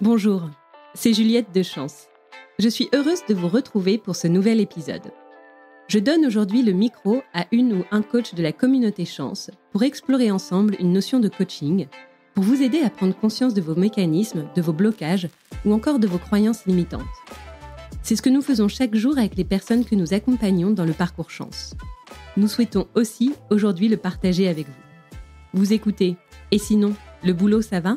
Bonjour, c'est Juliette de Chance. Je suis heureuse de vous retrouver pour ce nouvel épisode. Je donne aujourd'hui le micro à une ou un coach de la communauté Chance pour explorer ensemble une notion de coaching, pour vous aider à prendre conscience de vos mécanismes, de vos blocages ou encore de vos croyances limitantes. C'est ce que nous faisons chaque jour avec les personnes que nous accompagnons dans le parcours Chance. Nous souhaitons aussi aujourd'hui le partager avec vous. Vous écoutez « Et sinon, le boulot ça va ?»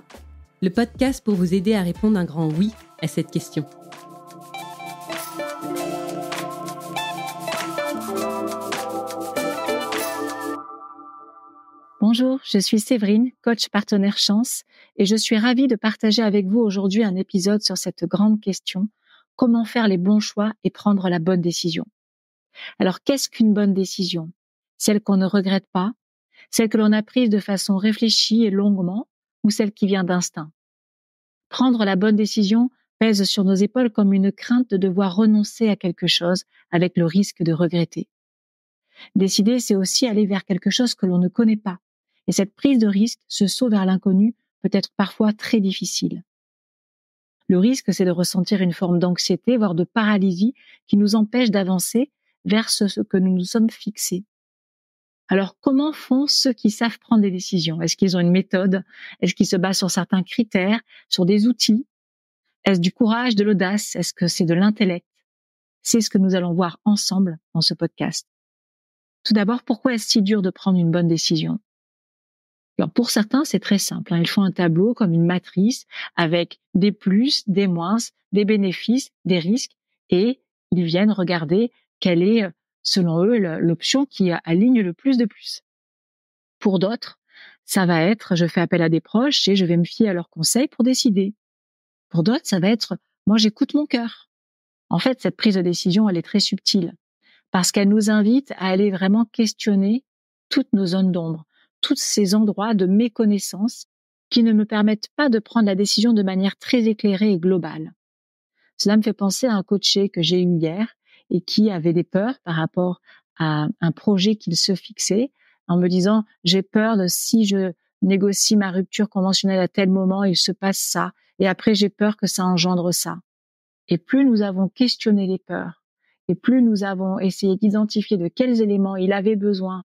Le podcast pour vous aider à répondre un grand oui à cette question. Bonjour, je suis Séverine, coach partenaire Chance, et je suis ravie de partager avec vous aujourd'hui un épisode sur cette grande question, comment faire les bons choix et prendre la bonne décision. Alors, qu'est-ce qu'une bonne décision ? Celle qu'on ne regrette pas, celle que l'on a prise de façon réfléchie et longuement, ou celle qui vient d'instinct ? Prendre la bonne décision pèse sur nos épaules comme une crainte de devoir renoncer à quelque chose avec le risque de regretter. Décider, c'est aussi aller vers quelque chose que l'on ne connaît pas. Et cette prise de risque, ce saut vers l'inconnu, peut être parfois très difficile. Le risque, c'est de ressentir une forme d'anxiété, voire de paralysie, qui nous empêche d'avancer vers ce que nous nous sommes fixés. Alors, comment font ceux qui savent prendre des décisions ? Est-ce qu'ils ont une méthode ? Est-ce qu'ils se basent sur certains critères, sur des outils ? Est-ce du courage, de l'audace ? Est-ce que c'est de l'intellect ? C'est ce que nous allons voir ensemble dans ce podcast. Tout d'abord, pourquoi est-ce si dur de prendre une bonne décision ? Alors, pour certains, c'est très simple. Ils font un tableau comme une matrice avec des plus, des moins, des bénéfices, des risques, et ils viennent regarder quelle est, selon eux, l'option qui aligne le plus de plus. Pour d'autres, ça va être, je fais appel à des proches et je vais me fier à leurs conseils pour décider. Pour d'autres, ça va être, moi j'écoute mon cœur. En fait, cette prise de décision, elle est très subtile parce qu'elle nous invite à aller vraiment questionner toutes nos zones d'ombre, tous ces endroits de méconnaissance qui ne me permettent pas de prendre la décision de manière très éclairée et globale. Cela me fait penser à un coaché que j'ai eu hier et qui avait des peurs par rapport à un projet qu'il se fixait en me disant « j'ai peur de si je négocie ma rupture conventionnelle à tel moment, il se passe ça et après j'ai peur que ça engendre ça ». Et plus nous avons questionné les peurs et plus nous avons essayé d'identifier de quels éléments il avait besoin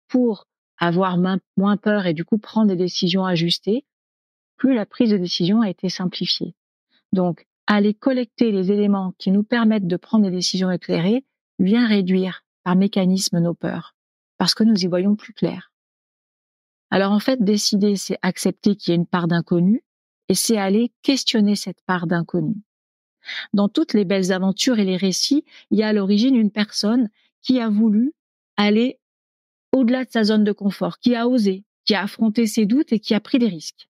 pour avoir moins peur et du coup prendre des décisions ajustées, plus la prise de décision a été simplifiée. Donc, aller collecter les éléments qui nous permettent de prendre des décisions éclairées vient réduire par mécanisme nos peurs, parce que nous y voyons plus clair. Alors en fait, décider, c'est accepter qu'il y a une part d'inconnu, et c'est aller questionner cette part d'inconnu. Dans toutes les belles aventures et les récits, il y a à l'origine une personne qui a voulu aller au-delà de sa zone de confort, qui a osé, qui a affronté ses doutes et qui a pris des risques.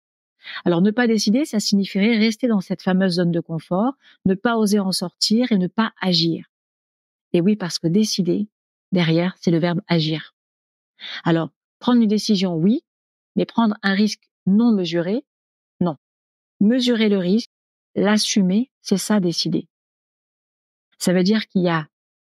Alors, ne pas décider, ça signifierait rester dans cette fameuse zone de confort, ne pas oser en sortir et ne pas agir. Et oui, parce que décider, derrière, c'est le verbe agir. Alors, prendre une décision, oui, mais prendre un risque non mesuré, non. Mesurer le risque, l'assumer, c'est ça, décider. Ça veut dire qu'il y a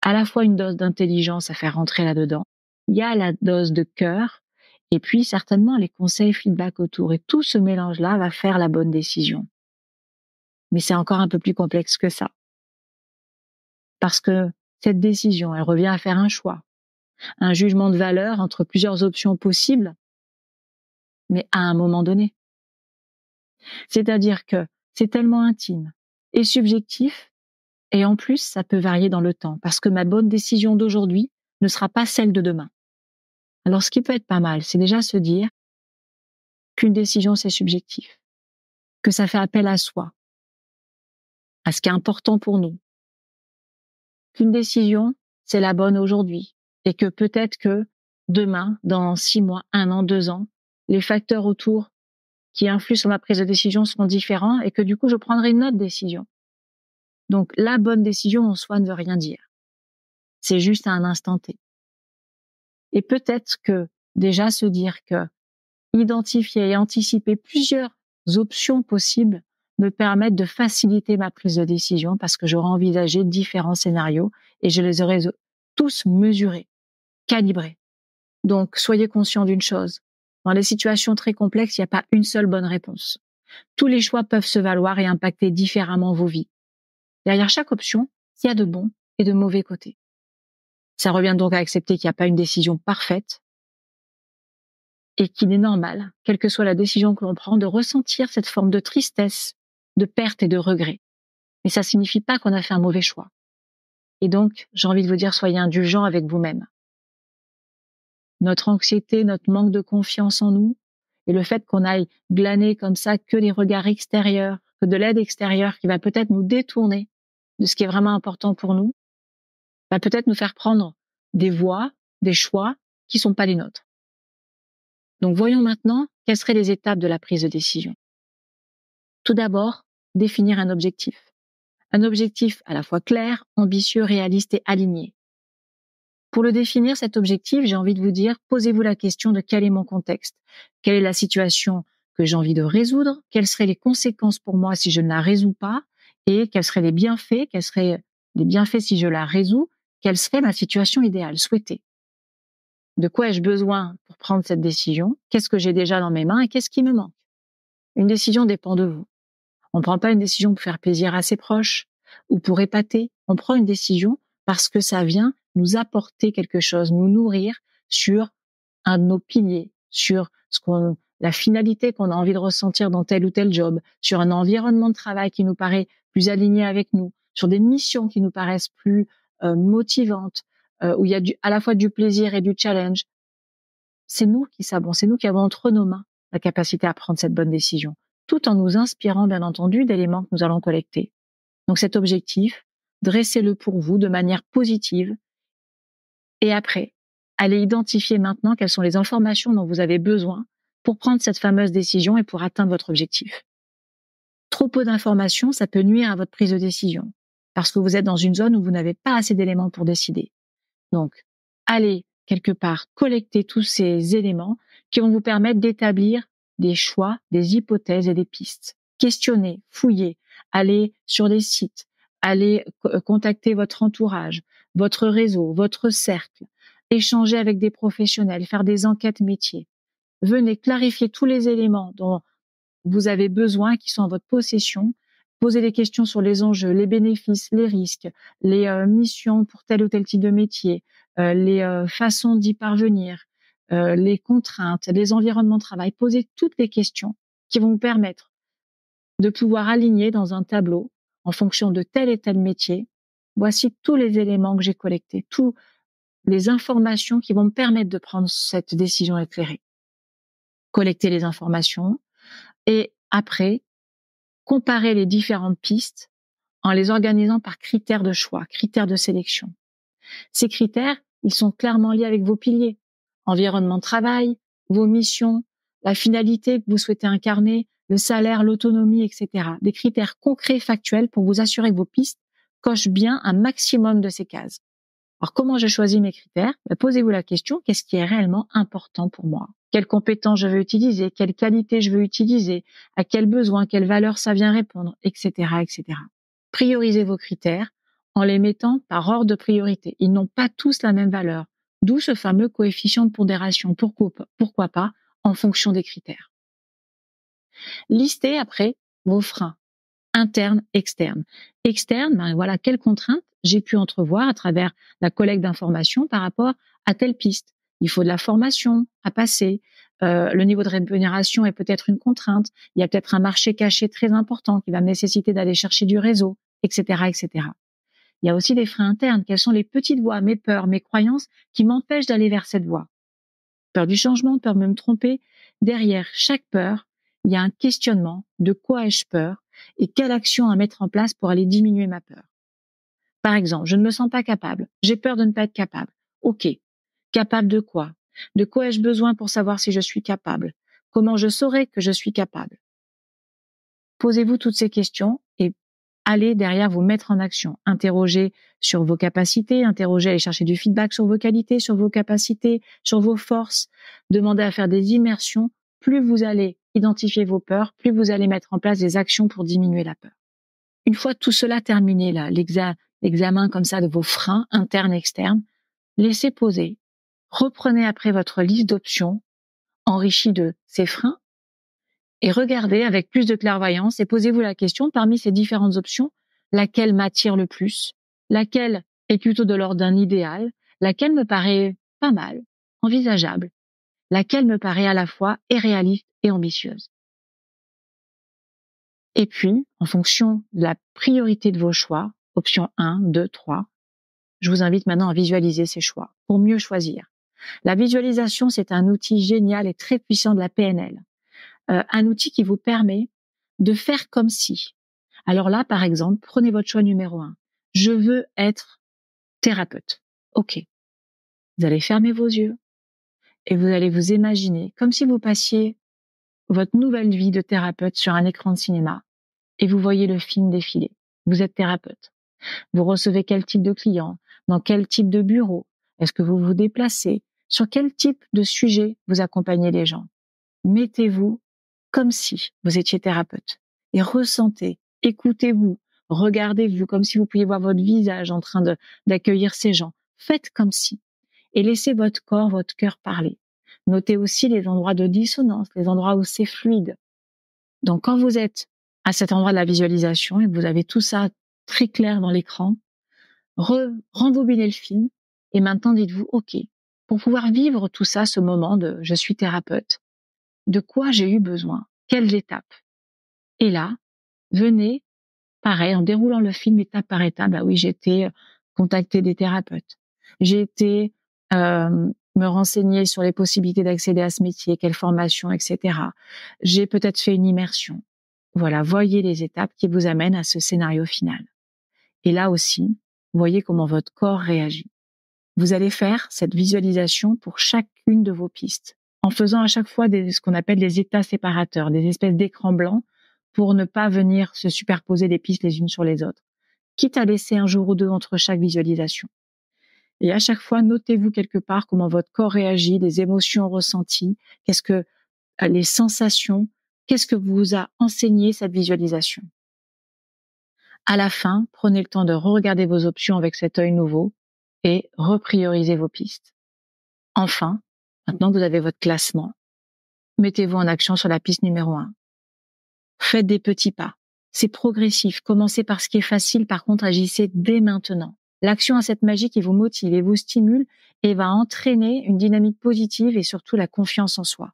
à la fois une dose d'intelligence à faire rentrer là-dedans, il y a la dose de cœur, et puis certainement les conseils, feedback autour. Et tout ce mélange-là va faire la bonne décision. Mais c'est encore un peu plus complexe que ça. Parce que cette décision, elle revient à faire un choix, un jugement de valeur entre plusieurs options possibles, mais à un moment donné. C'est-à-dire que c'est tellement intime et subjectif, et en plus, ça peut varier dans le temps, parce que ma bonne décision d'aujourd'hui ne sera pas celle de demain. Alors, ce qui peut être pas mal, c'est déjà se dire qu'une décision, c'est subjectif, que ça fait appel à soi, à ce qui est important pour nous, qu'une décision, c'est la bonne aujourd'hui, et que peut-être que demain, dans 6 mois, 1 an, 2 ans, les facteurs autour qui influent sur ma prise de décision seront différents et que du coup, je prendrai une autre décision. Donc, la bonne décision en soi ne veut rien dire. C'est juste à un instant T. Et peut-être que déjà se dire que identifier et anticiper plusieurs options possibles me permettent de faciliter ma prise de décision parce que j'aurai envisagé différents scénarios et je les aurai tous mesurés, calibrés. Donc, soyez conscients d'une chose. Dans les situations très complexes, il n'y a pas une seule bonne réponse. Tous les choix peuvent se valoir et impacter différemment vos vies. Derrière chaque option, il y a de bons et de mauvais côtés. Ça revient donc à accepter qu'il n'y a pas une décision parfaite et qu'il est normal, quelle que soit la décision que l'on prend, de ressentir cette forme de tristesse, de perte et de regret. Mais ça signifie pas qu'on a fait un mauvais choix. Et donc, j'ai envie de vous dire, soyez indulgents avec vous-même. Notre anxiété, notre manque de confiance en nous, et le fait qu'on aille glaner comme ça que les regards extérieurs, que de l'aide extérieure qui va peut-être nous détourner de ce qui est vraiment important pour nous, va peut-être nous faire prendre des voies, des choix qui sont pas les nôtres. Donc voyons maintenant quelles seraient les étapes de la prise de décision. Tout d'abord, définir un objectif. Un objectif à la fois clair, ambitieux, réaliste et aligné. Pour le définir, cet objectif, j'ai envie de vous dire, posez-vous la question de quel est mon contexte, quelle est la situation que j'ai envie de résoudre, quelles seraient les conséquences pour moi si je ne la résous pas, et quels seraient les bienfaits si je la résous, quelle serait ma situation idéale, souhaitée. De quoi ai-je besoin pour prendre cette décision? Qu'est-ce que j'ai déjà dans mes mains et qu'est-ce qui me manque? Une décision dépend de vous. On ne prend pas une décision pour faire plaisir à ses proches ou pour épater. On prend une décision parce que ça vient nous apporter quelque chose, nous nourrir sur un de nos piliers, sur la finalité qu'on a envie de ressentir dans tel ou tel job, sur un environnement de travail qui nous paraît plus aligné avec nous, sur des missions qui nous paraissent plus motivantes, où il y a à la fois du plaisir et du challenge. C'est nous qui savons, c'est nous qui avons entre nos mains la capacité à prendre cette bonne décision, tout en nous inspirant, bien entendu, d'éléments que nous allons collecter. Donc cet objectif, dressez-le pour vous de manière positive et après, allez identifier maintenant quelles sont les informations dont vous avez besoin pour prendre cette fameuse décision et pour atteindre votre objectif. Trop peu d'informations, ça peut nuire à votre prise de décision parce que vous êtes dans une zone où vous n'avez pas assez d'éléments pour décider. Donc, allez quelque part collecter tous ces éléments qui vont vous permettre d'établir des choix, des hypothèses et des pistes. Questionnez, fouillez, allez sur des sites, allez contacter votre entourage, votre réseau, votre cercle, échanger avec des professionnels, faire des enquêtes métiers. Venez clarifier tous les éléments dont vous avez besoin, qui sont en votre possession. Posez des questions sur les enjeux, les bénéfices, les risques, les missions pour tel ou tel type de métier, les façons d'y parvenir, les contraintes, les environnements de travail. Posez toutes les questions qui vont vous permettre de pouvoir aligner dans un tableau en fonction de tel et tel métier. Voici tous les éléments que j'ai collectés, toutes les informations qui vont me permettre de prendre cette décision éclairée. Collectez les informations et après, comparez les différentes pistes en les organisant par critères de choix, critères de sélection. Ces critères, ils sont clairement liés avec vos piliers. Environnement de travail, vos missions, la finalité que vous souhaitez incarner, le salaire, l'autonomie, etc. Des critères concrets, factuels pour vous assurer que vos pistes cochent bien un maximum de ces cases. Alors, comment je choisis mes critères? Posez-vous la question, qu'est-ce qui est réellement important pour moi? Quelles compétences je veux utiliser? Quelles qualités je veux utiliser? À quels besoins, quelles valeurs ça vient répondre? Etc., etc. Priorisez vos critères en les mettant par ordre de priorité. Ils n'ont pas tous la même valeur. D'où ce fameux coefficient de pondération. Pourquoi pas en fonction des critères. Listez après vos freins. Interne, externe. Externe, voilà quelles contraintes j'ai pu entrevoir à travers la collecte d'informations par rapport à telle piste. Il faut de la formation à passer. Le niveau de rémunération est peut-être une contrainte. Il y a peut-être un marché caché très important qui va me nécessiter d'aller chercher du réseau, etc., etc. Il y a aussi des freins internes. Quelles sont les petites voies, mes peurs, mes croyances qui m'empêchent d'aller vers cette voie? Peur du changement, peur de me tromper. Derrière chaque peur, il y a un questionnement de quoi ai-je peur et quelle action à mettre en place pour aller diminuer ma peur. Par exemple, je ne me sens pas capable, j'ai peur de ne pas être capable. Ok, capable de quoi? De quoi ai-je besoin pour savoir si je suis capable? Comment je saurai que je suis capable? Posez-vous toutes ces questions et allez derrière vous mettre en action. Interrogez sur vos capacités, interrogez, allez chercher du feedback sur vos qualités, sur vos capacités, sur vos forces. Demandez à faire des immersions. Plus vous allez identifier vos peurs, plus vous allez mettre en place des actions pour diminuer la peur. Une fois tout cela terminé, là, l'examen comme ça de vos freins internes et externes, laissez poser. Reprenez après votre liste d'options enrichie de ces freins Et regardez avec plus de clairvoyance et posez-vous la question, parmi ces différentes options, laquelle m'attire le plus? Laquelle est plutôt de l'ordre d'un idéal? Laquelle me paraît pas mal, envisageable? Laquelle me paraît à la fois et réaliste et ambitieuse? Et puis, en fonction de la priorité de vos choix, option 1, 2, 3, je vous invite maintenant à visualiser ces choix pour mieux choisir. La visualisation, c'est un outil génial et très puissant de la PNL. Un outil qui vous permet de faire comme si. Alors là, par exemple, prenez votre choix numéro 1. Je veux être thérapeute. OK. Vous allez fermer vos yeux et vous allez vous imaginer comme si vous passiez votre nouvelle vie de thérapeute sur un écran de cinéma et vous voyez le film défiler. Vous êtes thérapeute. Vous recevez quel type de client? Dans quel type de bureau? Est-ce que vous vous déplacez? Sur quel type de sujet vous accompagnez les gens? Mettez-vous comme si vous étiez thérapeute et ressentez, écoutez-vous, regardez-vous comme si vous pouviez voir votre visage en train d'accueillir ces gens. Faites comme si et laissez votre corps, votre cœur parler. Notez aussi les endroits de dissonance, les endroits où c'est fluide. Donc quand vous êtes à cet endroit de la visualisation et que vous avez tout ça très clair dans l'écran, rembobinez le film et maintenant dites-vous, OK, pour pouvoir vivre tout ça, ce moment de je suis thérapeute, de quoi j'ai eu besoin? Quelles étapes? Et là, venez, pareil, en déroulant le film étape par étape. Bah oui, j'ai été contacter des thérapeutes. J'ai été me renseigner sur les possibilités d'accéder à ce métier, quelle formation, etc. J'ai peut-être fait une immersion. Voilà, voyez les étapes qui vous amènent à ce scénario final. Et là aussi, voyez comment votre corps réagit. Vous allez faire cette visualisation pour chacune de vos pistes, en faisant à chaque fois ce qu'on appelle des états séparateurs, des espèces d'écrans blancs, pour ne pas venir se superposer les pistes les unes sur les autres, quitte à laisser un jour ou deux entre chaque visualisation. Et à chaque fois, notez-vous quelque part comment votre corps réagit, les émotions ressenties, les sensations, qu'est-ce que vous a enseigné cette visualisation. À la fin, prenez le temps de regarder vos options avec cet œil nouveau et repriorisez vos pistes. Enfin, maintenant que vous avez votre classement, mettez-vous en action sur la piste numéro 1. Faites des petits pas. C'est progressif. Commencez par ce qui est facile. Par contre, agissez dès maintenant. L'action a cette magie qui vous motive et vous stimule et va entraîner une dynamique positive et surtout la confiance en soi.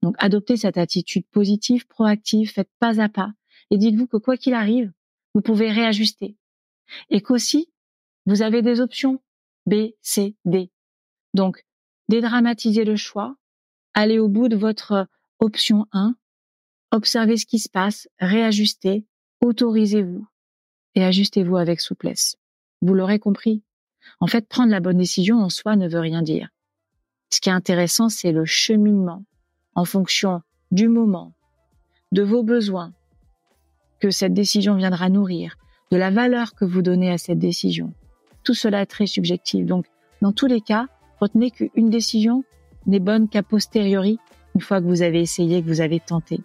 Donc, adoptez cette attitude positive, proactive, faites pas à pas et dites-vous que quoi qu'il arrive, vous pouvez réajuster et qu'aussi, vous avez des options B, C, D. Donc, dédramatisez le choix, allez au bout de votre option 1, observez ce qui se passe, réajustez, autorisez-vous et ajustez-vous avec souplesse. Vous l'aurez compris. En fait, prendre la bonne décision en soi ne veut rien dire. Ce qui est intéressant, c'est le cheminement en fonction du moment, de vos besoins que cette décision viendra nourrir, de la valeur que vous donnez à cette décision. Tout cela est très subjectif. Donc, dans tous les cas, retenez qu'une décision n'est bonne qu'a posteriori, une fois que vous avez essayé, que vous avez tenté.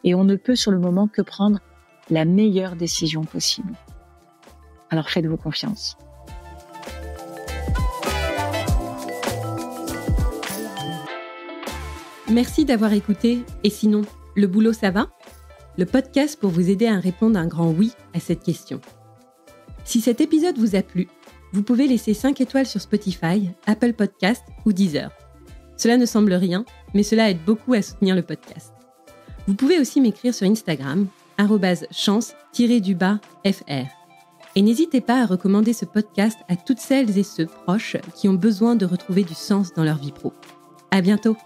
Et on ne peut sur le moment que prendre la meilleure décision possible. Alors faites-vous confiance. Merci d'avoir écouté. Et sinon, le boulot ça va ? Le podcast pour vous aider à répondre un grand oui à cette question. Si cet épisode vous a plu, vous pouvez laisser 5 étoiles sur Spotify, Apple Podcast ou Deezer. Cela ne semble rien, mais cela aide beaucoup à soutenir le podcast. Vous pouvez aussi m'écrire sur Instagram, @chance_fr. Et n'hésitez pas à recommander ce podcast à toutes celles et ceux proches qui ont besoin de retrouver du sens dans leur vie pro. À bientôt!